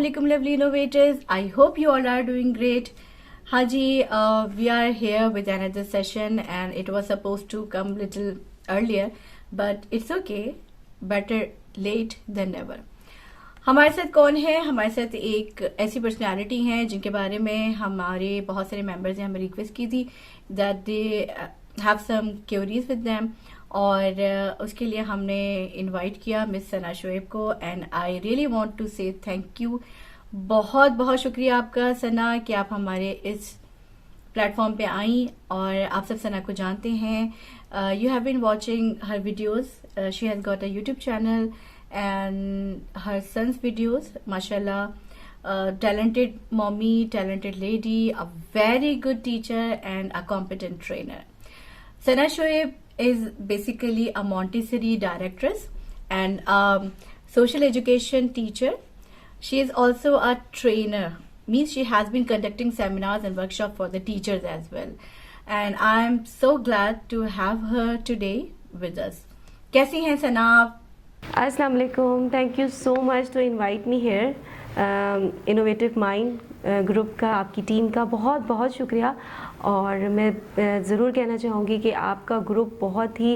Assalamualaikum lovely innovators. I hope you all are doing great. Haji, we are here with another session and it was supposed to come little earlier, but it's okay. Better late than never. हमारे साथ कौन है? हमारे साथ एक ऐसी personality हैं जिनके बारे में हमारे बहुत सारे मेंबर्स ने हमें रिक्वेस्ट की थी that they have some queries with them, और उसके लिए हमने इनवाइट किया मिस सना शोएब को. And I really want to say thank you. बहुत बहुत शुक्रिया आपका सना कि आप हमारे इस प्लेटफॉर्म पे आई. और आप सब सना को जानते हैं. You have been watching her videos. She has got a YouTube channel and her son's videos, mashallah, talented mommy, talented lady, a very good teacher and a competent trainer. Sana Shoaib is basically a Montessori directress and a social education teacher. She is also a trainer, means she has been conducting seminars and workshops for the teachers as well. And I'm so glad to have her today with us. कैसी हैं सना आप? अस्सलाम वालेकुम. Thank you so much to invite me here. Innovative mind group का, आपकी team का बहुत बहुत शुक्रिया. और मैं ज़रूर कहना चाहूँगी कि आपका ग्रुप बहुत ही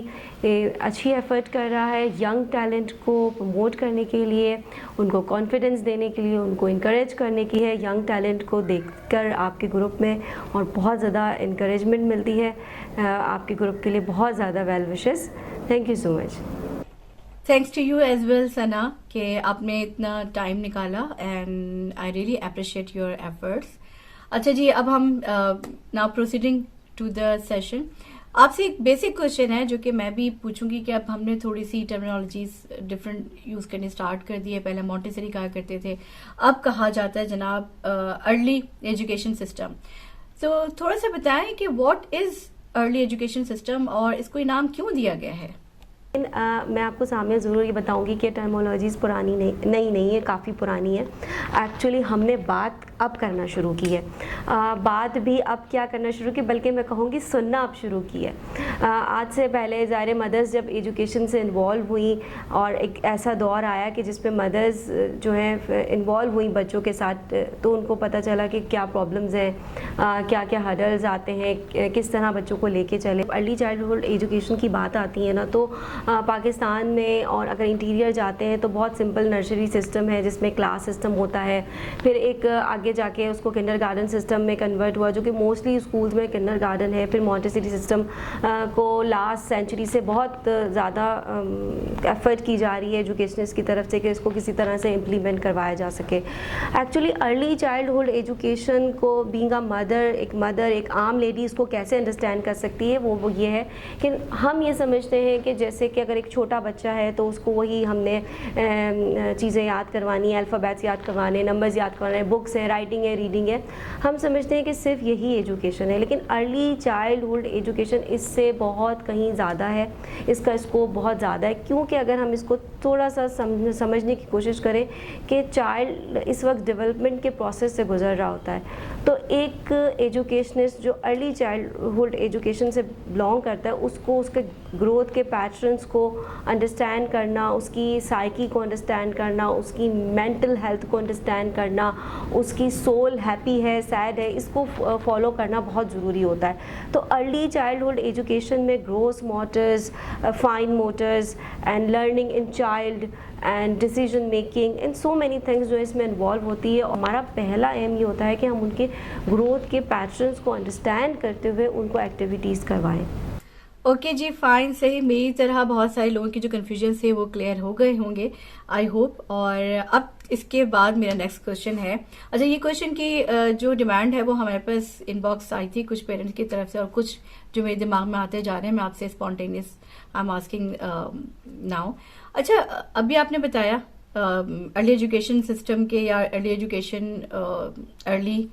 अच्छी एफ़र्ट कर रहा है यंग टैलेंट को प्रमोट करने के लिए, उनको कॉन्फिडेंस देने के लिए, उनको इनकरेज करने की है. यंग टैलेंट को देखकर आपके ग्रुप में और बहुत ज़्यादा इनकरेजमेंट मिलती है. आपके ग्रुप के लिए बहुत ज़्यादा well wishes. Thank you so much. Thanks to you as well Sana कि आपने इतना टाइम निकाला and I really appreciate your efforts. अच्छा जी, अब हम now proceeding to the session. आपसे एक बेसिक क्वेश्चन है जो कि मैं भी पूछूंगी कि अब हमने थोड़ी सी टर्मिनोलॉजीज डिफरेंट यूज करनी स्टार्ट कर दी है. पहले मॉन्टेसरी कहा करते थे, अब कहा जाता है जनाब अर्ली एजुकेशन सिस्टम. तो थोड़ा सा बताएं कि what is early education system और इसको इनाम क्यों दिया गया है. मैं आपको सामने ज़रूर ये बताऊंगी कि टर्मोलॉजीज़ पुरानी नहीं है, काफ़ी पुरानी है. एक्चुअली हमने बात अब करना शुरू की है. बात भी अब क्या करना शुरू की, बल्कि मैं कहूँगी सुनना अब शुरू की है. आज से पहले ज़ाहिर मदर्स जब एजुकेशन से इन्वॉल्व हुई और एक ऐसा दौर आया कि जिस पे मदर्स जो है इन्वॉल्व हुई बच्चों के साथ, तो उनको पता चला कि क्या प्रॉब्लम्स हैं, क्या क्या हर्डल्स आते हैं, किस तरह बच्चों को लेके चले. अर्ली चाइल्डहुड एजुकेशन की बात आती है ना, तो पाकिस्तान में और अगर इंटीरियर जाते हैं तो बहुत सिंपल नर्सरी सिस्टम है जिसमें क्लास सिस्टम होता है. फिर एक आगे जाके उसको किंडरगार्टन सिस्टम में कन्वर्ट हुआ, जो कि मोस्टली स्कूल्स में किंडरगार्टन है. फिर मॉन्टेसरी सिस्टम को लास्ट सेंचुरी से बहुत ज़्यादा एफर्ट की जा रही है एजुकेशनिस्ट की तरफ से कि इसको किसी तरह से इम्प्लीमेंट करवाया जा सके. एक्चुअली अर्ली चाइल्डहुड एजुकेशन को बीइंग अ मदर, एक आम लेडी इसको कैसे अंडरस्टैंड कर सकती है, वो ये है कि हम ये समझते हैं कि जैसे कि अगर एक छोटा बच्चा है तो उसको वही हमने चीज़ें याद करवानी है, अल्फ़ाबेट्स याद करवाने, नंबर्स याद करवाने, बुक्स है, राइटिंग है, रीडिंग है. हम समझते हैं कि सिर्फ यही एजुकेशन है, लेकिन अर्ली चाइल्डहुड एजुकेशन इससे बहुत कहीं ज़्यादा है. इसका स्कोप बहुत ज़्यादा है, क्योंकि अगर हम इसको थोड़ा सा समझने की कोशिश करें कि चाइल्ड इस वक्त डेवलपमेंट के प्रोसेस से गुजर रहा होता है, तो एक एजुकेशनिस्ट जो अर्ली चाइल्डहुड एजुकेशन से बिलोंग करता है उसको उसके ग्रोथ के पैटर्न्स को अंडरस्टैंड करना, उसकी साइकी को अंडरस्टैंड करना, उसकी मेंटल हेल्थ को अंडरस्टैंड करना, उसकी सोल हैप्पी है, सैड है, इसको फॉलो करना बहुत ज़रूरी होता है. तो अर्ली चाइल्डहुड एजुकेशन में gross motors, fine motors and learning in child and decision making and so many things जो इसमें इन्वॉल्व होती है. और हमारा पहला एम ये होता है कि हम उनके ग्रोथ के पैटर्न्स को अंडरस्टैंड करते हुए उनको एक्टिविटीज़ करवाएं. ओके जी, फाइन, सही. मेरी तरह बहुत सारे लोगों की जो कन्फ्यूजन है वो क्लियर हो गए होंगे, आई होप. और अब इसके बाद मेरा नेक्स्ट क्वेश्चन है. अच्छा, ये क्वेश्चन की जो डिमांड है वो हमारे पास इनबॉक्स आई थी कुछ पेरेंट्स की तरफ से, और कुछ जो मेरे दिमाग में आते जा रहे हैं. मैं आपसे spontaneous I am asking now. अच्छा, अभी आपने बताया अर्ली एजुकेशन सिस्टम के या early education early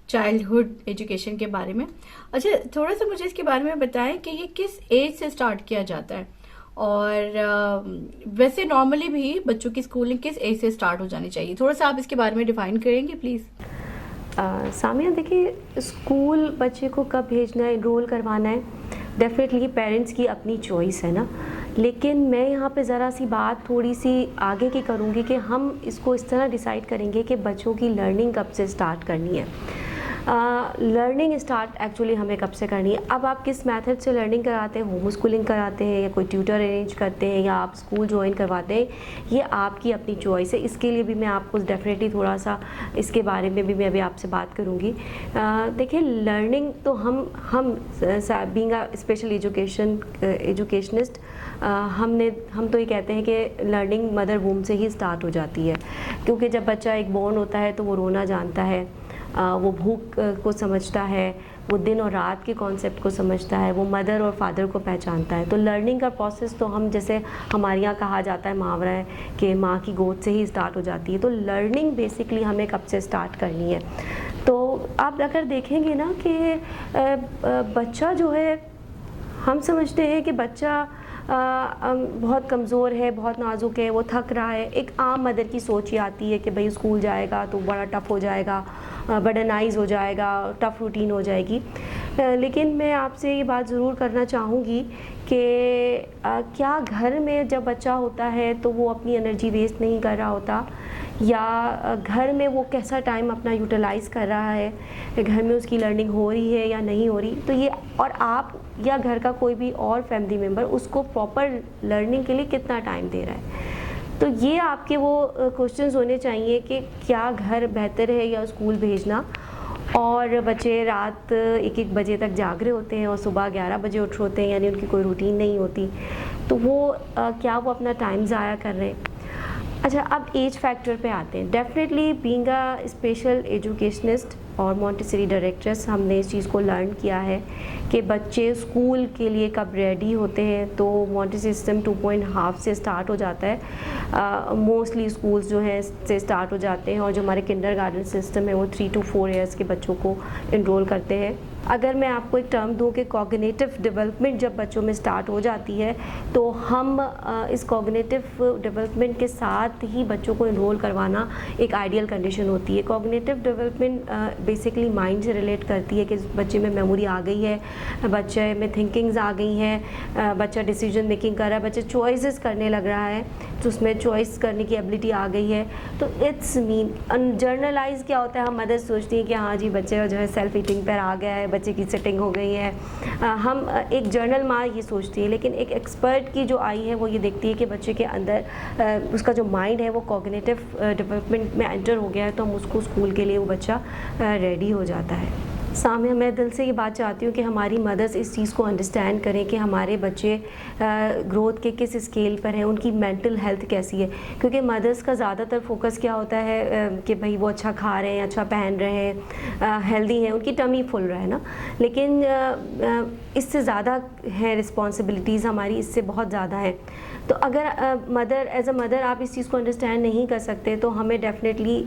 childhood education के बारे में. अच्छा, थोड़ा सा मुझे इसके बारे में बताएं कि ये किस एज से स्टार्ट किया जाता है, और वैसे नॉर्मली भी बच्चों की स्कूलिंग किस एज से स्टार्ट हो जानी चाहिए. थोड़ा सा आप इसके बारे में डिफाइन करेंगे प्लीज़. सामिया, देखिए, स्कूल बच्चे को कब भेजना है, इनरोल करवाना है, डेफिनेटली पेरेंट्स की अपनी चॉइस है ना. लेकिन मैं यहाँ पे ज़रा सी बात थोड़ी सी आगे की करूँगी कि हम इसको इस तरह डिसाइड करेंगे कि बच्चों की लर्निंग कब से स्टार्ट करनी है। लर्निंग स्टार्ट एक्चुअली हमें कब से करनी है। अब आप किस मेथड से लर्निंग कराते हैं, होम स्कूलिंग कराते हैं या कोई ट्यूटर अरेंज करते हैं या आप स्कूल ज्वाइन करवाते हैं, ये आपकी अपनी चॉइस है। इसके लिए भी मैं आपको डेफिनेटली थोड़ा सा इसके बारे में भी मैं अभी आपसे बात करूँगी। देखिए, लर्निंग तो हम बीइंग अ स्पेशल एजुकेशनिस्ट हम तो ये कहते हैं कि लर्निंग मदर वूम से ही स्टार्ट हो जाती है, क्योंकि जब बच्चा एक बॉर्न होता है तो वो रोना जानता है, वो भूख को समझता है, वो दिन और रात के कॉन्सेप्ट को समझता है, वो मदर और फादर को पहचानता है। तो लर्निंग का प्रोसेस तो हम जैसे हमारे यहाँ कहा जाता है, मुहावरा है कि माँ की गोद से ही स्टार्ट हो जाती है। तो लर्निंग बेसिकली हमें कब से स्टार्ट करनी है। तो आप अगर देखेंगे ना कि बच्चा जो है, हम समझते हैं कि बच्चा बहुत कमज़ोर है, बहुत नाजुक है, वो थक रहा है। एक आम मदर की सोच ये आती है कि भाई स्कूल जाएगा तो बड़ा टफ़ हो जाएगा, बर्डनाइज हो जाएगा, टफ़ रूटीन हो जाएगी। लेकिन मैं आपसे ये बात ज़रूर करना चाहूँगी कि क्या घर में जब बच्चा होता है तो वो अपनी एनर्जी वेस्ट नहीं कर रहा होता, या घर में वो कैसा टाइम अपना यूटिलाइज़ कर रहा है, घर में उसकी लर्निंग हो रही है या नहीं हो रही। तो ये, और आप या घर का कोई भी और फैमिली मेम्बर उसको प्रॉपर लर्निंग के लिए कितना टाइम दे रहा है। तो ये आपके वो क्वेश्चंस होने चाहिए कि क्या घर बेहतर है या स्कूल भेजना। और बच्चे रात 1-1 बजे तक जाग रहे होते हैं और सुबह 11 बजे उठ होते हैं, यानी उनकी कोई रूटीन नहीं होती, तो वो क्या वो अपना टाइम ज़ाया कर रहे हैं। अच्छा, अब एज फैक्टर पे आते हैं। Definitely being a special educationist और मॉन्टेसरी डायरेक्ट्रेस, हमने इस चीज़ को लर्न किया है कि बच्चे स्कूल के लिए कब रेडी होते हैं। तो मॉन्टेसरी सिस्टम 2.5 से स्टार्ट हो जाता है। मोस्टली स्कूल्स जो हैं से स्टार्ट हो जाते हैं, और जो हमारे किंडरगार्टन सिस्टम है वो 3 to 4 ईयर्स के बच्चों को इनरोल करते हैं। अगर मैं आपको एक टर्म दूं कि कॉग्निटिव डेवलपमेंट जब बच्चों में स्टार्ट हो जाती है, तो हम इस कॉग्निटिव डेवलपमेंट के साथ ही बच्चों को इनरोल करवाना एक आइडियल कंडीशन होती है। कॉग्निटिव डेवलपमेंट बेसिकली माइंड से रिलेट करती है कि बच्चे में मेमोरी आ गई है, बच्चे में थिंकिंग्स आ गई हैं, बच्चा डिसीजन मेकिंग कर रहा है, बच्चा चॉइसेस करने लग रहा है, तो उसमें चॉइस करने की एबिलिटी आ गई है। तो इट्स मीन जर्नलाइज क्या होता है, हम मदर सोचती हैं कि हाँ जी बच्चे जो है सेल्फ ईटिंग पर आ गया है, बच्चे की सेटिंग हो गई है। हम एक जर्नल माँ ये सोचती है, लेकिन एक एक्सपर्ट की जो आई है वो ये देखती है कि बच्चे के अंदर उसका जो माइंड है वो कॉग्निटिव डेवलपमेंट में एंटर हो गया है, तो हम उसको स्कूल के लिए वो बच्चा रेडी हो जाता है। सामिया, मैं दिल से ये बात चाहती हूँ कि हमारी मदर्स इस चीज़ को अंडरस्टैंड करें कि हमारे बच्चे ग्रोथ के किस स्केल पर हैं, उनकी मेंटल हेल्थ कैसी है। क्योंकि मदर्स का ज़्यादातर फोकस क्या होता है कि भाई वो अच्छा खा रहे हैं, अच्छा पहन रहे हैं, हेल्दी हैं, उनकी टमी फुल रहा है ना। लेकिन इससे ज़्यादा है रिस्पॉन्सिबिलिटीज़ हमारी, इससे बहुत ज़्यादा है। तो अगर मदर एज अ मदर आप इस चीज़ को अंडरस्टैंड नहीं कर सकते, तो हमें डेफिनेटली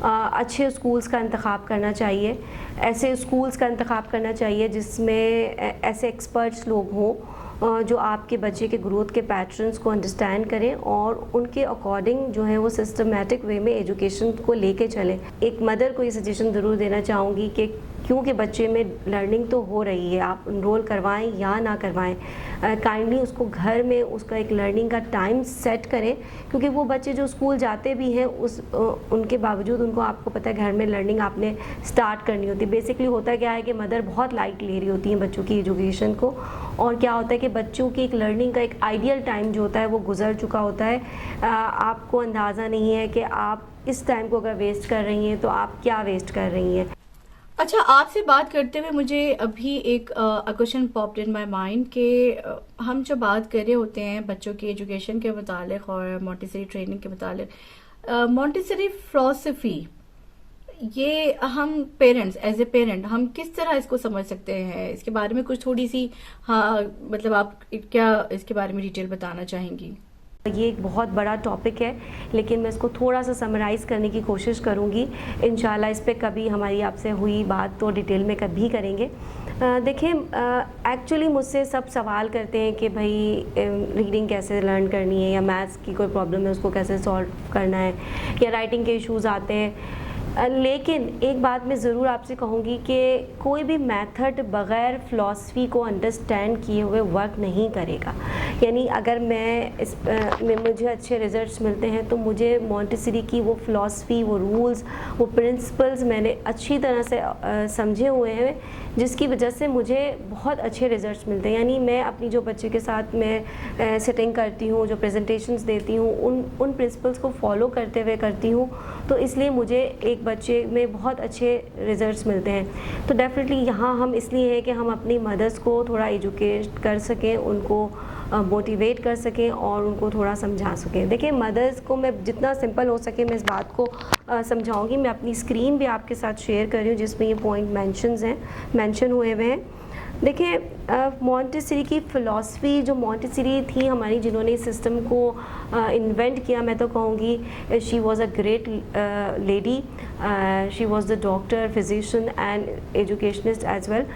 अच्छे स्कूल्स का इंतखाब करना चाहिए, ऐसे स्कूल्स का इंतखाब करना चाहिए जिसमें ऐसे एक्सपर्ट्स लोग हों जो आपके बच्चे के ग्रोथ के पैटर्न्स को अंडरस्टैंड करें और उनके अकॉर्डिंग जो है वो सिस्टमेटिक वे में एजुकेशन को लेके चलें। एक मदर को ये सजेशन ज़रूर देना चाहूँगी कि क्योंकि बच्चे में लर्निंग तो हो रही है, आप इनरोल करवाएं या ना करवाएं, काइंडली उसको घर में उसका एक लर्निंग का टाइम सेट करें। क्योंकि वो बच्चे जो स्कूल जाते भी हैं उनके बावजूद उनको, आपको पता है, घर में लर्निंग आपने स्टार्ट करनी होती है। बेसिकली होता क्या है कि मदर बहुत लाइट ले रही होती हैं बच्चों की एजुकेशन को, और क्या होता है कि बच्चों की एक लर्निंग का एक आइडियल टाइम जो होता है वो गुजर चुका होता है। आपको अंदाज़ा नहीं है कि आप इस टाइम को अगर वेस्ट कर रही हैं तो आप क्या वेस्ट कर रही हैं। अच्छा, आपसे बात करते हुए मुझे अभी एक question popped in my mind कि हम जो बात कर रहे होते हैं बच्चों की एजुकेशन के मुतालिक और मॉन्टेसरी ट्रेनिंग के मुतालिक, मॉन्टेसरी फिलॉसफी, ये हम पेरेंट्स एज ए पेरेंट हम किस तरह इसको समझ सकते हैं, इसके बारे में कुछ थोड़ी सी, हाँ मतलब आप क्या इसके बारे में डिटेल बताना चाहेंगी? ये एक बहुत बड़ा टॉपिक है, लेकिन मैं इसको थोड़ा सा समराइज़ करने की कोशिश करूँगी। इंशाल्लाह इस पे कभी हमारी आपसे हुई बात तो डिटेल में कभी करेंगे। देखिए, एक्चुअली मुझसे सब सवाल करते हैं कि भाई रीडिंग कैसे लर्न करनी है, या मैथ्स की कोई प्रॉब्लम है उसको कैसे सॉल्व करना है, या राइटिंग के इश्यूज़ आते हैं। लेकिन एक बात मैं ज़रूर आपसे कहूँगी कि कोई भी मेथड बग़ैर फ़िलासफ़ी को अंडरस्टैंड किए हुए वर्क नहीं करेगा। यानी अगर मुझे अच्छे रिज़ल्ट्स मिलते हैं तो मुझे मॉन्टेसरी की वो फ़िलासफ़ी, वो रूल्स, वो प्रिंसिपल्स मैंने अच्छी तरह से समझे हुए हैं, जिसकी वजह से मुझे बहुत अच्छे रिज़ल्ट्स मिलते हैं। यानी मैं अपनी जो बच्चे के साथ मैं सेटिंग करती हूँ, जो प्रेजेंटेशंस देती हूँ, उन प्रिंसिपल्स को फॉलो करते हुए करती हूँ, तो इसलिए मुझे एक बच्चे में बहुत अच्छे रिज़ल्ट्स मिलते हैं। तो डेफिनेटली यहाँ हम इसलिए हैं कि हम अपनी मदर्स को थोड़ा एजुकेट कर सकें, उनको मोटिवेट कर सकें और उनको थोड़ा समझा सकें। देखिए, मदर्स को मैं जितना सिंपल हो सके मैं इस बात को समझाऊंगी। मैं अपनी स्क्रीन भी आपके साथ शेयर कर रही हूँ जिसमें ये पॉइंट मेंशन हुए हुए हैं। देखिए, मॉन्टेसरी की फ़िलासफ़ी, जो मॉन्टेसरी थी हमारी, जिन्होंने इस सिस्टम को इन्वेंट किया, मैं तो कहूँगी she was a great lady. She was the doctor, physician and educationist as well.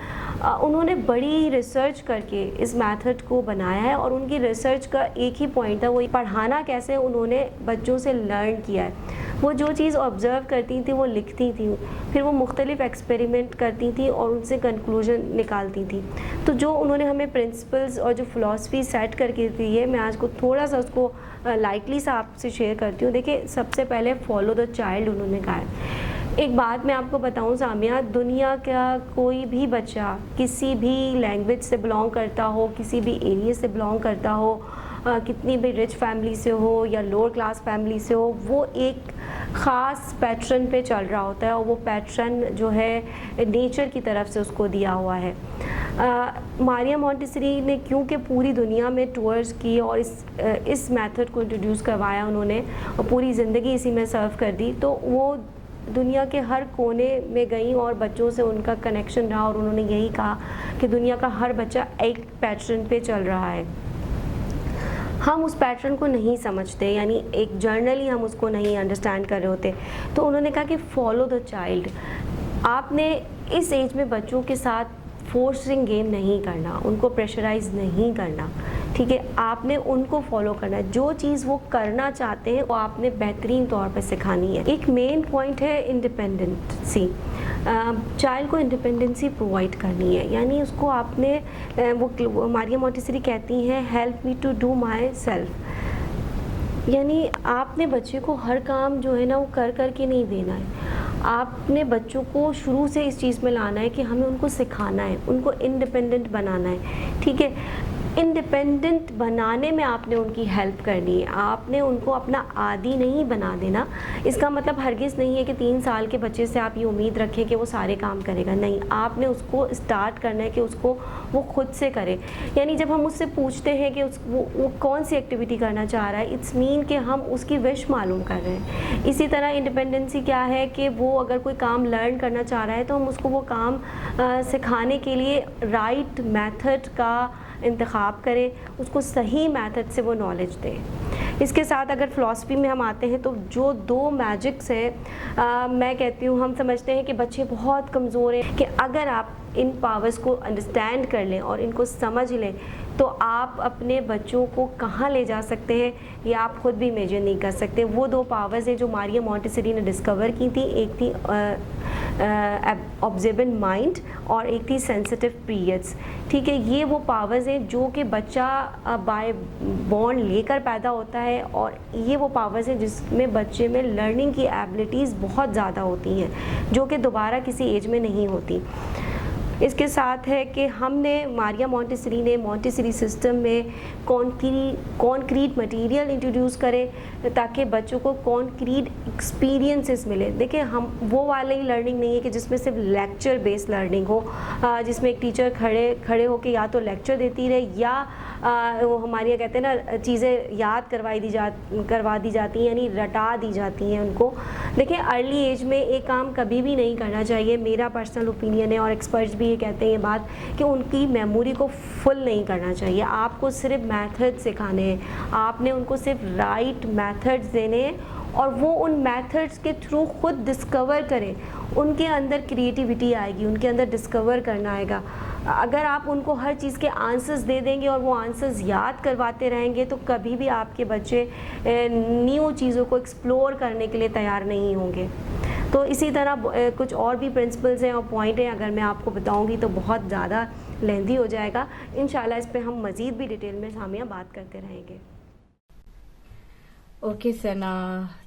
उन्होंने बड़ी रिसर्च करके इस मेथड को बनाया है और उनकी रिसर्च का एक ही पॉइंट था, वो पढ़ाना कैसे उन्होंने बच्चों से लर्न किया है। वो जो चीज़ ऑब्ज़र्व करती थी वो लिखती थी, फिर वो मुख्तलिफ एक्सपेरिमेंट करती थी और उनसे कंक्लूजन निकालती थी। तो जो उन्होंने हमें प्रिंसिपल्स और जो फ़िलासफ़ी सेट करके दी है, मैं आज को थोड़ा सा उसको लाइटली सा आपसे शेयर करती हूँ। देखिए, सबसे पहले फॉलो द चाइल्ड उन्होंने कहा है। एक बात मैं आपको बताऊं सामिया, दुनिया का कोई भी बच्चा किसी भी लैंग्वेज से बिलोंग करता हो, किसी भी एरिया से बिलोंग करता हो, कितनी भी रिच फैमिली से हो या लोअर क्लास फैमिली से हो, वो एक ख़ास पैटर्न पे चल रहा होता है और वो पैटर्न जो है नेचर की तरफ से उसको दिया हुआ है। मारिया मॉन्टेसरी ने क्योंकि पूरी दुनिया में टूर्स किए और इस मेथड को इंट्रोड्यूस करवाया उन्होंने और पूरी ज़िंदगी इसी में सर्व कर दी, तो वो दुनिया के हर कोने में गई और बच्चों से उनका कनेक्शन रहा और उन्होंने यही कहा कि दुनिया का हर बच्चा एक पैटर्न पे चल रहा है। हम उस पैटर्न को नहीं समझते, यानी एक जर्नली हम उसको नहीं अंडरस्टैंड कर रहे होते। तो उन्होंने कहा कि फॉलो द चाइल्ड। आपने इस एज में बच्चों के साथ फोर्सिंग गेम नहीं करना, उनको प्रेशराइज नहीं करना, ठीक है। आपने उनको फॉलो करना है, जो चीज़ वो करना चाहते हैं वो आपने बेहतरीन तौर पर सिखानी है। एक मेन पॉइंट है इंडिपेंडेंसी। चाइल्ड को इंडिपेंडेंसी प्रोवाइड करनी है, यानी उसको आपने वो मारिया मॉन्टेसरी कहती हैं help me to do myself. यानी आपने बच्चे को हर काम जो है ना वो कर के नहीं देना है। आपने बच्चों को शुरू से इस चीज़ में लाना है कि हमें उनको सिखाना है, उनको इंडिपेंडेंट बनाना है, ठीक है। इंडिपेंडेंट बनाने में आपने उनकी हेल्प करनी है, आपने उनको अपना आदी नहीं बना देना। इसका मतलब हरगिज़ नहीं है कि 3 साल के बच्चे से आप ये उम्मीद रखें कि वो सारे काम करेगा, नहीं। आपने उसको स्टार्ट करना है कि उसको वो खुद से करे। यानी जब हम उससे पूछते हैं कि वो कौन सी एक्टिविटी करना चाह रहा है, इट्स मीन कि हम उसकी विश मालूम कर रहे हैं। इसी तरह इंडिपेंडेंसी क्या है कि वो अगर कोई काम लर्न करना चाह रहा है तो हम उसको वो काम सिखाने के लिए राइट मेथड का इंतखाब करें, उसको सही मेथड से वो नॉलेज दें। इसके साथ अगर फ़िलासफ़ी में हम आते हैं तो जो 2 मैजिक्स हैं, मैं कहती हूँ, हम समझते हैं कि बच्चे बहुत कमज़ोर हैं, कि अगर आप इन पावर्स को अंडरस्टैंड कर लें और इनको समझ लें तो आप अपने बच्चों को कहाँ ले जा सकते हैं ये आप खुद भी इमेजिन नहीं कर सकते। वो 2 पावर्स हैं जो मारिया मॉन्टेसरी ने डिस्कवर की थी, एक थी ऑब्जर्वेंट माइंड और एक थी सेंसिटिव पीरियड्स, ठीक है। ये वो पावर्स हैं जो कि बच्चा बाय बॉर्न लेकर पैदा होता है और ये वो पावर्स हैं जिसमें बच्चे में लर्निंग की एबिलिटीज़ बहुत ज़्यादा होती हैं जो कि दोबारा किसी एज में नहीं होती। इसके साथ है कि हमने मारिया मॉन्टेसरी ने मॉन्टेसरी सिस्टम में कॉन्क्रीट मटेरियल इंट्रोड्यूस करें ताकि बच्चों को कॉन्क्रीट एक्सपीरियंसेस मिले। देखिए, हम वो वाली लर्निंग नहीं है कि जिसमें सिर्फ लेक्चर बेस्ड लर्निंग हो, जिसमें एक टीचर खड़े होकर या तो लेक्चर देती रहे या वो हमारे यहाँ कहते हैं ना चीज़ें याद करवा दी जाती हैं, यानी रटा दी जाती हैं उनको। देखिए, अर्ली एज में एक काम कभी भी नहीं करना चाहिए, मेरा पर्सनल ओपिनियन है और एक्सपर्ट्स भी ये कहते हैं ये बात कि उनकी मेमोरी को फुल नहीं करना चाहिए। आपको सिर्फ मेथड सिखाने हैं, आपने उनको सिर्फ राइट मेथड्स देने हैं और वो उन मेथड्स के थ्रू खुद डिस्कवर करें। उनके अंदर क्रिएटिविटी आएगी, उनके अंदर डिस्कवर करना आएगा। अगर आप उनको हर चीज़ के आंसर्स दे देंगे और वो आंसर्स याद करवाते रहेंगे तो कभी भी आपके बच्चे न्यू चीज़ों को एक्सप्लोर करने के लिए तैयार नहीं होंगे। तो इसी तरह कुछ और भी प्रिंसिपल्स हैं और पॉइंट हैं, अगर मैं आपको बताऊंगी तो बहुत ज़्यादा लेंदी हो जाएगा। इंशाल्लाह इस पे हम मज़ीद भी डिटेल में सामिया बात करते रहेंगे। ओके सना,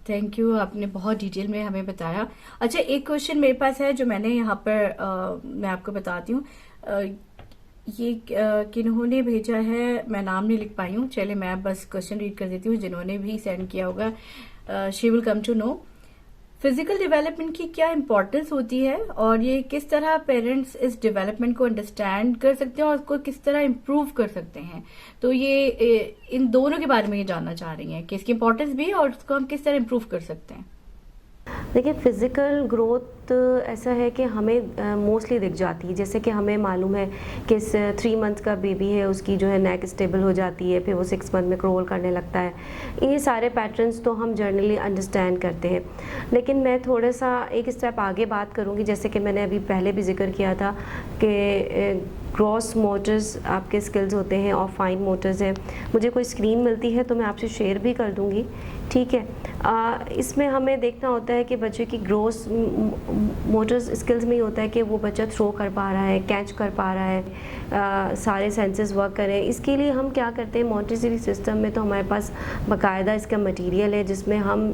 थैंक यू, आपने बहुत डिटेल में हमें बताया। अच्छा, एक क्वेश्चन मेरे पास है जो मैंने यहाँ पर मैं आपको बताती हूँ। ये किन्होंने भेजा है, मैं नाम नहीं लिख पाई हूँ, चले मैं बस क्वेश्चन रीड कर देती हूँ। जिन्होंने भी सेंड किया होगा, she will come to know physical development की क्या इंपॉर्टेंस होती है और ये किस तरह पेरेंट्स इस डेवलपमेंट को अंडरस्टैंड कर सकते हैं और उसको किस तरह इम्प्रूव कर सकते हैं। तो ये इन दोनों के बारे में ये जानना चाह रही हैं कि इसकी इंपॉर्टेंस भी है और उसको हम किस तरह इम्प्रूव कर सकते हैं। देखिए, फ़िज़िकल ग्रोथ ऐसा है कि हमें मोस्टली दिख जाती है। जैसे कि हमें मालूम है कि 3 मंथ का बेबी है, उसकी जो है नेक स्टेबल हो जाती है, फिर वो 6 मंथ में क्रॉल करने लगता है। ये सारे पैटर्न्स तो हम जनरली अंडरस्टैंड करते हैं। लेकिन मैं थोड़ा सा एक स्टेप आगे बात करूँगी, जैसे कि मैंने अभी पहले भी जिक्र किया था कि ग्रॉस मोटर्स आपके स्किल्स होते हैं और फाइन मोटर्स हैं। मुझे कोई स्क्रीन मिलती है तो मैं आपसे शेयर भी कर दूँगी, ठीक है। इसमें हमें देखना होता है कि बच्चे की ग्रोस मोटर्स स्किल्स में ही होता है कि वो बच्चा थ्रो कर पा रहा है, कैच कर पा रहा है, सारे सेंसेस वर्क करें। इसके लिए हम क्या करते हैं, मॉन्टेसरी सिस्टम में तो हमारे पास बाकायदा इसका मटेरियल है जिसमें हम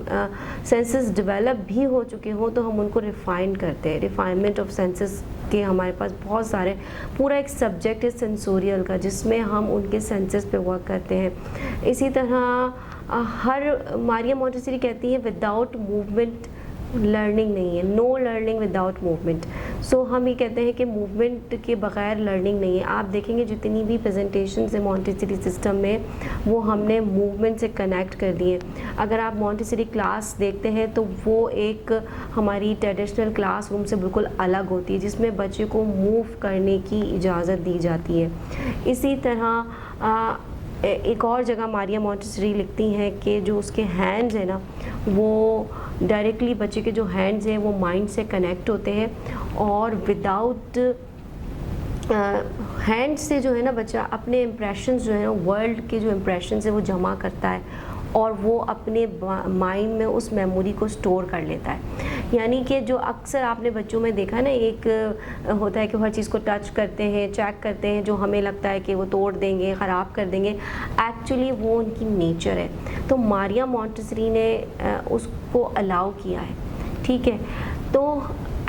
सेंसेस डेवलप भी हो चुके हों तो हम उनको रिफाइन करते हैं। रिफाइनमेंट ऑफ सेंसेस के हमारे पास बहुत सारे, पूरा एक सब्जेक्ट है सेंसोरियल का जिसमें हम उनके सेंसेस पे वर्क करते हैं। इसी तरह हर मारिया मॉन्टेसरी कहती है विदाउट मूवमेंट लर्निंग नहीं है, नो लर्निंग विदाउट मूवमेंट। सो हम ये कहते हैं कि मूवमेंट के बगैर लर्निंग नहीं है। आप देखेंगे जितनी भी प्रेजेंटेशन है मॉन्टेसरी सिस्टम में वो हमने मूवमेंट से कनेक्ट कर दिए। अगर आप मॉन्टेसरी क्लास देखते हैं तो वो एक हमारी ट्रेडिशनल क्लासरूम से बिल्कुल अलग होती है जिसमें बच्चे को मूव करने की इजाज़त दी जाती है। इसी तरह एक और जगह मारिया मॉन्टेसरी लिखती हैं कि जो उसके हैंड्स हैं ना, वो डायरेक्टली बच्चे के जो हैंड्स हैं वो माइंड से कनेक्ट होते हैं और विदाउट हैंड से जो है ना बच्चा अपने इम्प्रेशंस जो है वर्ल्ड के जो इम्प्रेशंस है वो जमा करता है और वो अपने माइंड में उस मेमोरी को स्टोर कर लेता है। यानी कि जो अक्सर आपने बच्चों में देखा ना, एक होता है कि हर चीज़ को टच करते हैं, चेक करते हैं, जो हमें लगता है कि वो तोड़ देंगे, ख़राब कर देंगे, एक्चुअली वो उनकी नेचर है। तो मारिया मॉन्टेसरी ने उसको अलाउ किया है, ठीक है। तो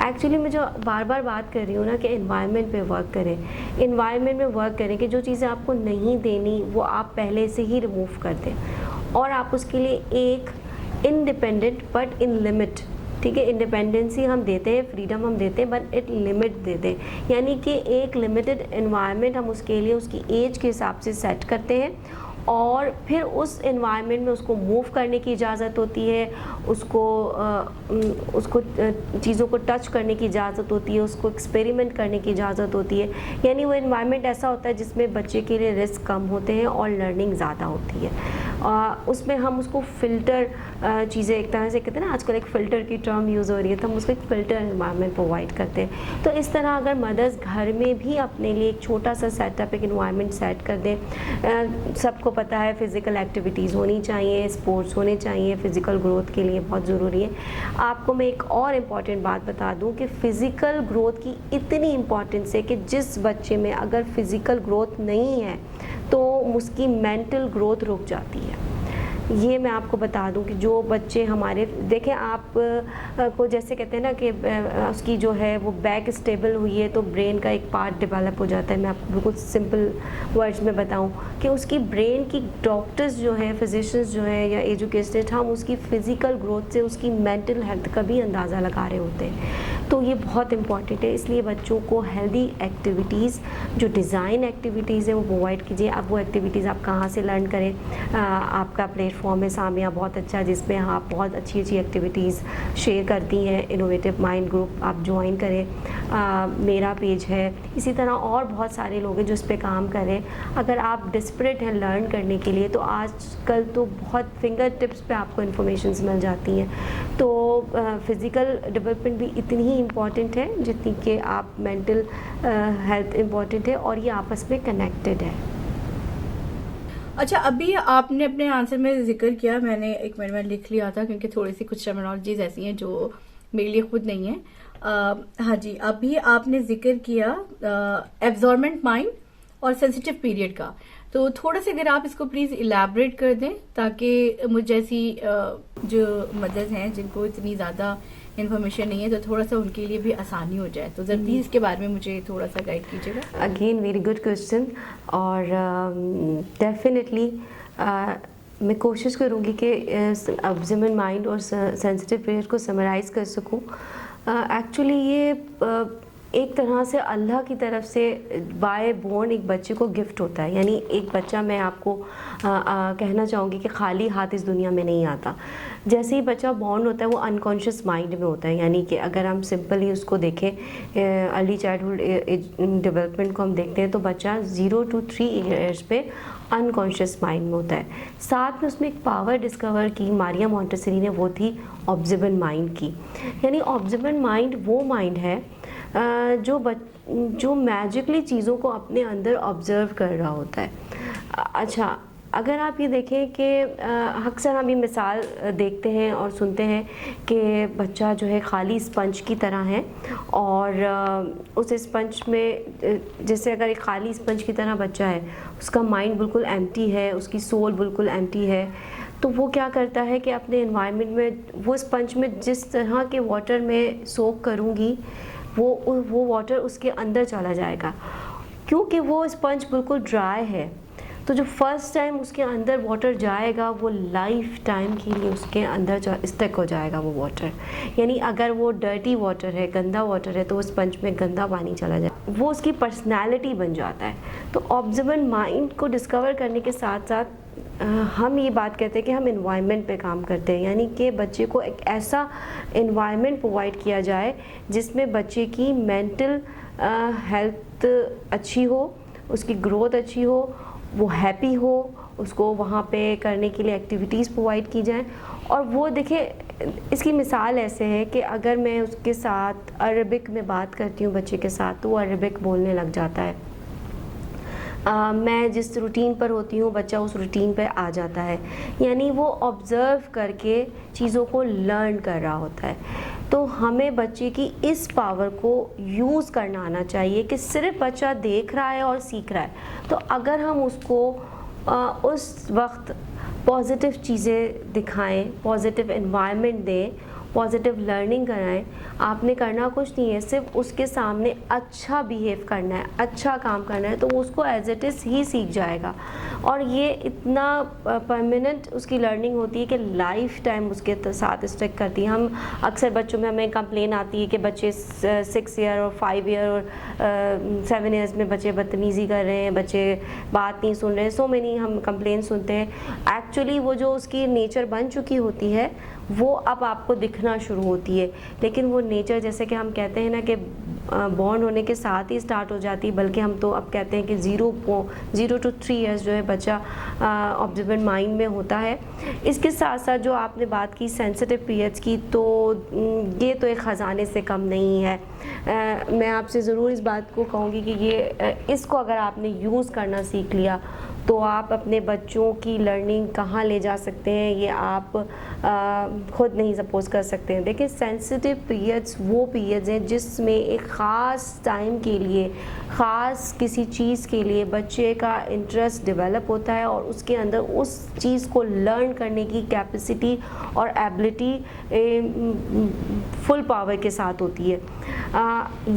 एक्चुअली मैं जो बार बार बात कर रही हूँ ना कि एनवायरनमेंट पे वर्क करें, एनवायरनमेंट में वर्क करें कि जो चीज़ें आपको नहीं देनी वो आप पहले से ही रिमूव कर दें और आप उसके लिए एक इंडिपेंडेंट बट इन लिमिट, ठीक है, इंडिपेंडेंसी हम देते हैं, फ्रीडम हम देते हैं, बट एक लिमिट देते हैं। यानी कि एक लिमिटेड एनवायरनमेंट हम उसके लिए उसकी एज के हिसाब से सेट करते हैं और फिर उस एनवायरनमेंट में उसको मूव करने की इजाज़त होती है, उसको चीज़ों को टच करने की इजाज़त होती है, उसको एक्सपेरिमेंट करने की इजाज़त होती है। यानी वो एनवायरनमेंट ऐसा होता है जिसमें बच्चे के लिए रिस्क कम होते हैं और लर्निंग ज़्यादा होती है। उसमें हम उसको फ़िल्टर चीज़ें, एक तरह से कहते हैं ना, आजकल एक फ़िल्टर की टर्म यूज़ हो रही है, तो हम उसको एक फ़िल्टर एनवायरनमेंट प्रोवाइड करते हैं। तो इस तरह अगर मदर्स घर में भी अपने लिए एक छोटा सा सेटअप, एक एनवायरनमेंट सेट कर दें। सबको पता है फ़िज़िकल एक्टिविटीज़ होनी चाहिए, स्पोर्ट्स होने चाहिए, फ़िज़िकल ग्रोथ के लिए बहुत ज़रूरी है। आपको मैं एक और इम्पॉर्टेंट बात बता दूं कि फ़िज़िकल ग्रोथ की इतनी इम्पॉर्टेंस है कि जिस बच्चे में अगर फ़िज़िकल ग्रोथ नहीं है तो उसकी मेंटल ग्रोथ रुक जाती है। ये मैं आपको बता दूं कि जो बच्चे हमारे, देखें आप को जैसे कहते हैं ना कि उसकी जो है वो बैक स्टेबल हुई है तो ब्रेन का एक पार्ट डेवलप हो जाता है। मैं आपको बिल्कुल सिंपल वर्ड्स में बताऊं कि उसकी ब्रेन की डॉक्टर्स जो हैं, फिजिशियंस जो हैं या एजुकेटेड, हम उसकी फ़िज़िकल ग्रोथ से उसकी मेंटल हेल्थ का भी अंदाज़ा लगा रहे होते हैं। तो ये बहुत इंपॉर्टेंट है, इसलिए बच्चों को हेल्दी एक्टिविटीज़, जो डिज़ाइन एक्टिविटीज़ है वो प्रोवाइड कीजिए। अब वो एक्टिविटीज़ आप कहाँ से लर्न करें, आपका प्लेटफॉर्म है सामिया बहुत अच्छा, जिसमें आप बहुत अच्छी अच्छी एक्टिविटीज़ शेयर करती हैं। इनोवेटिव माइंड ग्रुप आप ज्वाइन करें, मेरा पेज है, इसी तरह और बहुत सारे लोग हैं जो इस पे काम करें। अगर आप डिस्परेट हैं लर्न करने के लिए तो आजकल तो बहुत फिंगर टिप्स पे आपको इन्फॉर्मेशंस मिल जाती हैं। तो फ़िज़िकल डेवलपमेंट भी इतनी ही इम्पॉर्टेंट है जितनी कि आप मेंटल हेल्थ इम्पॉर्टेंट है और ये आपस में कनेक्टेड है। अच्छा, अभी आपने अपने आंसर में जिक्र किया, मैंने एक मिनट में लिख लिया था क्योंकि थोड़ी सी कुछ टर्मिनोलॉजीज ऐसी हैं जो मेरे लिए खुद नहीं है। हाँ जी, अभी आपने जिक्र किया एब्जॉर्मेंट माइंड और सेंसिटिव पीरियड का, तो थोड़ा सा अगर आप इसको प्लीज इलैबोरेट कर दें ताकि मुझ जैसी जो मदर्स हैं जिनको इतनी ज़्यादा इन्फॉर्मेशन नहीं है तो थोड़ा सा उनके लिए भी आसानी हो जाए, तो जरा प्लीज इसके बारे में मुझे थोड़ा सा गाइड कीजिएगा। अगेन वेरी गुड क्वेश्चन, और डेफिनेटली मैं कोशिश करूँगी कि ऑब्जर्वेंट माइंड और सेंसिटिव पीरियड को समराइज़ कर सकूँ। एक्चुअली ये एक तरह से अल्लाह की तरफ से बाय बोर्न एक बच्चे को गिफ्ट होता है। यानी एक बच्चा, मैं आपको कहना चाहूँगी कि खाली हाथ इस दुनिया में नहीं आता। जैसे ही बच्चा बॉर्न होता है वो अनकॉन्शियस माइंड में होता है। यानी कि अगर हम सिंपली उसको देखें, अर्ली चाइल्डहुड डेवलपमेंट को हम देखते हैं तो बच्चा 0 to 3 ईयर्स पे अनकॉन्शियस माइंड में होता है। साथ में उसमें एक पावर डिस्कवर की मारिया मॉन्टेसरी ने, वो थी ऑब्जर्वेंट माइंड की। यानी ऑब्जर्वेंट माइंड वो माइंड है जो मैजिकली चीज़ों को अपने अंदर ऑब्जर्व कर रहा होता है। अच्छा, अगर आप ये देखें कि अक्सर हम ये मिसाल देखते हैं और सुनते हैं कि बच्चा जो है खाली स्पंज की तरह है, और उस स्पंज में, जैसे अगर एक खाली स्पंज की तरह बच्चा है, उसका माइंड बिल्कुल एम्प्टी है, उसकी सोल बिल्कुल एम्प्टी है, तो वो क्या करता है कि अपने एनवायरनमेंट में वो स्पंज में जिस तरह के वाटर में सोक करूँगी वो वाटर उसके अंदर चला जाएगा, क्योंकि वो स्पंज बिल्कुल ड्राई है। तो जो फर्स्ट टाइम उसके अंदर वाटर जाएगा वो लाइफ टाइम के लिए उसके अंदर स्टक हो जाएगा वो वाटर। यानी अगर वो डर्टी वाटर है, गंदा वाटर है, तो वो स्पंज में गंदा पानी चला जाए, वो उसकी पर्सनैलिटी बन जाता है। तो ऑब्जर्वेंट माइंड को डिस्कवर करने के साथ साथ हम ये बात कहते हैं कि हम एनवायरनमेंट पे काम करते हैं। यानी कि बच्चे को एक ऐसा एनवायरनमेंट प्रोवाइड किया जाए जिसमें बच्चे की मेंटल हेल्थ अच्छी हो, उसकी ग्रोथ अच्छी हो, वो हैप्पी हो, उसको वहाँ पे करने के लिए एक्टिविटीज़ प्रोवाइड की जाएं। और वो देखिए, इसकी मिसाल ऐसे है कि अगर मैं उसके साथ अरबिक में बात करती हूँ बच्चे के साथ, तो वो अरबिक बोलने लग जाता है। मैं जिस रूटीन पर होती हूँ बच्चा उस रूटीन पे आ जाता है। यानी वो ऑब्ज़र्व करके चीज़ों को लर्न कर रहा होता है। तो हमें बच्चे की इस पावर को यूज़ करना आना चाहिए कि सिर्फ बच्चा देख रहा है और सीख रहा है। तो अगर हम उसको उस वक्त पॉजिटिव चीज़ें दिखाएं, पॉजिटिव एनवायरनमेंट दें, पॉजिटिव लर्निंग कराएं, आपने करना कुछ नहीं है, सिर्फ उसके सामने अच्छा बिहेव करना है, अच्छा काम करना है, तो उसको एज इट इज़ ही सीख जाएगा। और ये इतना परमानेंट उसकी लर्निंग होती है कि लाइफ टाइम उसके साथ स्टिक करती है। हम अक्सर बच्चों में हमें कंप्लेन आती है कि बच्चे 6 ईयर और 5 ईयर और 7 ईयर्स में बच्चे बदतमीज़ी कर रहे हैं, बच्चे बात नहीं सुन रहे हैं। सो मेनी हम कंप्लेन सुनते हैं। एक्चुअली वो जो उसकी नेचर बन चुकी होती है वो अब आपको दिखना शुरू होती है। लेकिन वो नेचर, जैसे कि हम कहते हैं ना कि बॉर्न होने के साथ ही स्टार्ट हो जाती है, बल्कि हम तो अब कहते हैं कि 0 to 3 ईयर्स जो है बच्चा ऑब्जर्वेंट माइंड में होता है। इसके साथ साथ जो आपने बात की सेंसिटिव पीरियड्स की, तो ये तो एक ख़जाने से कम नहीं है। मैं आपसे ज़रूर इस बात को कहूँगी कि ये इसको अगर आपने यूज़ करना सीख लिया तो आप अपने बच्चों की लर्निंग कहाँ ले जा सकते हैं ये आप खुद नहीं सपोज कर सकते हैं। देखिए, सेंसिटिव पीरियड्स वो पीरियड्स हैं जिसमें एक ख़ास टाइम के लिए, ख़ास किसी चीज़ के लिए बच्चे का इंटरेस्ट डेवलप होता है और उसके अंदर उस चीज़ को लर्न करने की कैपेसिटी और एबिलिटी फुल पावर के साथ होती है।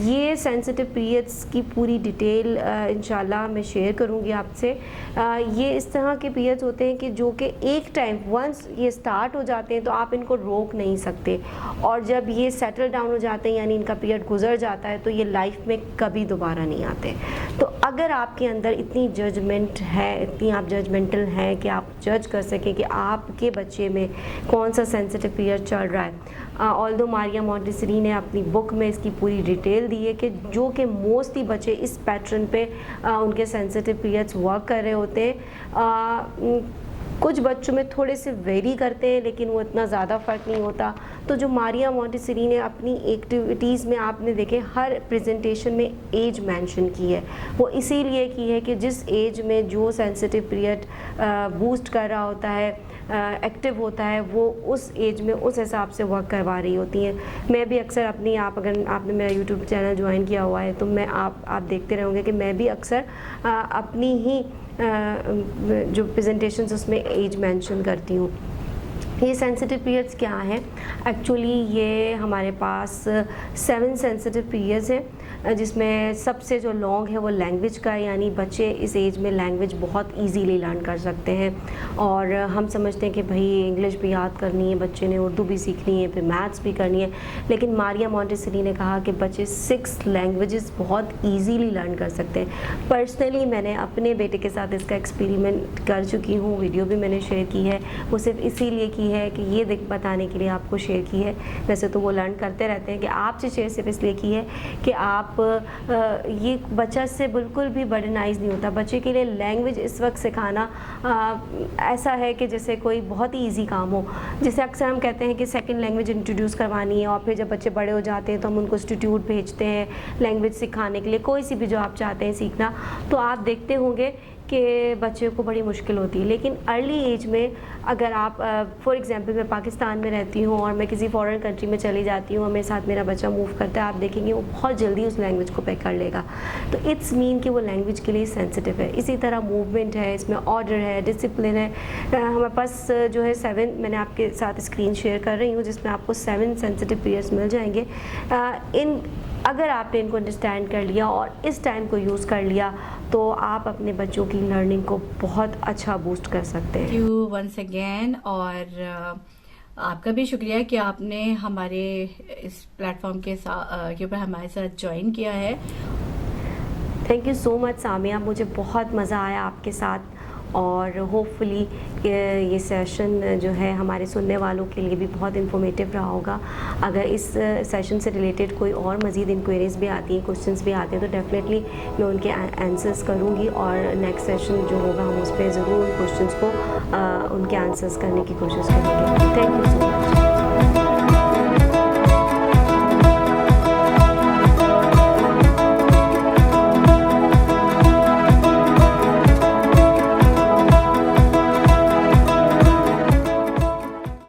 ये सेंसिटिव पीरियड्स की पूरी डिटेल इंशाल्लाह मैं शेयर करूँगी आपसे। ये इस तरह के पीरियड्स होते हैं कि जो कि एक टाइम वंस ये स्टार्ट हो जाते हैं तो आप इनको रोक नहीं सकते, और जब ये सेटल डाउन हो जाते हैं यानी इनका पीरियड गुजर जाता है तो ये लाइफ में कभी दोबारा नहीं आते। तो अगर आपके अंदर इतनी जजमेंट है, इतनी आप जजमेंटल हैं कि आप जज कर सकें कि आपके बच्चे में कौन सा सेंसिटिव पीरियड चल रहा है, ऑल्दो मारिया मॉन्टेसरी ने अपनी बुक में इसकी पूरी डिटेल दी है कि जो कि मोस्टली बच्चे इस पैटर्न पे उनके सेंसिटिव पीरियड्स वर्क कर रहे होते हैं। कुछ बच्चों में थोड़े से वेरी करते हैं, लेकिन वो इतना ज़्यादा फ़र्क नहीं होता। तो जो मारिया मोंटेसरी ने अपनी एक्टिविटीज़ में आपने देखे हर प्रेजेंटेशन में एज मेंशन की है, वो इसीलिए की है कि जिस एज में जो सेंसिटिव पीरियड बूस्ट कर रहा होता है, एक्टिव होता है, वो उस एज में उस हिसाब से वर्क करवा रही होती हैं। मैं भी अक्सर अपनी अगर आपने मेरा यूट्यूब चैनल ज्वाइन किया हुआ है तो मैं आप देखते रहोगे कि मैं भी अक्सर अपनी ही जो प्रेजेंटेशंस उसमें एज मेंशन करती हूँ। ये सेंसिटिव पीरियड्स क्या हैं? एक्चुअली ये हमारे पास 7 सेंसिटिव पीरियड्स हैं, जिसमें सबसे जो लॉन्ग है वो लैंग्वेज का, यानी बच्चे इस एज में लैंग्वेज बहुत इजीली लर्न कर सकते हैं। और हम समझते हैं कि भाई इंग्लिश भी याद करनी है, बच्चे ने उर्दू भी सीखनी है, फिर मैथ्स भी करनी है, लेकिन मारिया मोंटेसरी ने कहा कि बच्चे 6 लैंग्वेजेस बहुत इजीली लर्न कर सकते हैं। पर्सनली मैंने अपने बेटे के साथ इसका एक्सपेरिमेंट कर चुकी हूँ, वीडियो भी मैंने शेयर की है। वो सिर्फ इसीलिए की है कि ये बताने के लिए आपको शेयर की है। वैसे तो वो लर्न करते रहते हैं, कि आपसे शेयर सिर्फ इसलिए की है कि आप ये बच्चा से बिल्कुल भी बर्डनाइज नहीं होता। बच्चे के लिए लैंग्वेज इस वक्त सिखाना ऐसा है कि जैसे कोई बहुत ही ईजी काम हो। जैसे अक्सर हम कहते हैं कि सेकंड लैंग्वेज इंट्रोड्यूस करवानी है, और फिर जब बच्चे बड़े हो जाते हैं तो हम उनको इंस्टीट्यूट भेजते हैं लैंग्वेज सिखाने के लिए, कोई सी भी जो आप चाहते हैं सीखना। तो आप देखते होंगे कि बच्चे को बड़ी मुश्किल होती है। लेकिन अर्ली एज में अगर आप फॉर एग्जांपल मैं पाकिस्तान में रहती हूँ और मैं किसी फॉरेन कंट्री में चली जाती हूँ और मेरे साथ मेरा बच्चा मूव करता है, आप देखेंगे वो बहुत जल्दी उस लैंग्वेज को पिक कर लेगा। तो इट्स मीन कि वो लैंग्वेज के लिए सेंसिटिव है। इसी तरह मूवमेंट है, इसमें ऑर्डर है, डिसिप्लिन है। हमारे पास जो है 7, मैंने आपके साथ स्क्रीन शेयर कर रही हूँ जिसमें आपको 7 सेंसिटिव पीरियड्स मिल जाएंगे। अगर आपने इनको अंडरस्टैंड कर लिया और इस टाइम को यूज़ कर लिया तो आप अपने बच्चों की लर्निंग को बहुत अच्छा बूस्ट कर सकते हैं। थैंक यू वंस अगेन, और आपका भी शुक्रिया कि आपने हमारे इस प्लेटफॉर्म के ऊपर हमारे साथ ज्वाइन किया है। Thank you so much Samia, मुझे बहुत मज़ा आया आपके साथ, और होपफुली ये सेशन जो है हमारे सुनने वालों के लिए भी बहुत इन्फॉर्मेटिव रहा होगा। अगर इस सेशन से रिलेटेड कोई और मज़ीद इंक्वायरीज़ भी आती हैं, क्वेश्चंस भी आते हैं, तो डेफिनेटली मैं उनके आंसर्स करूँगी, और नेक्स्ट सेशन जो होगा हम उस पर ज़रूर उन क्वेश्चंस को उनके आंसर्स करने की कोशिश करेंगे। Thank you so much.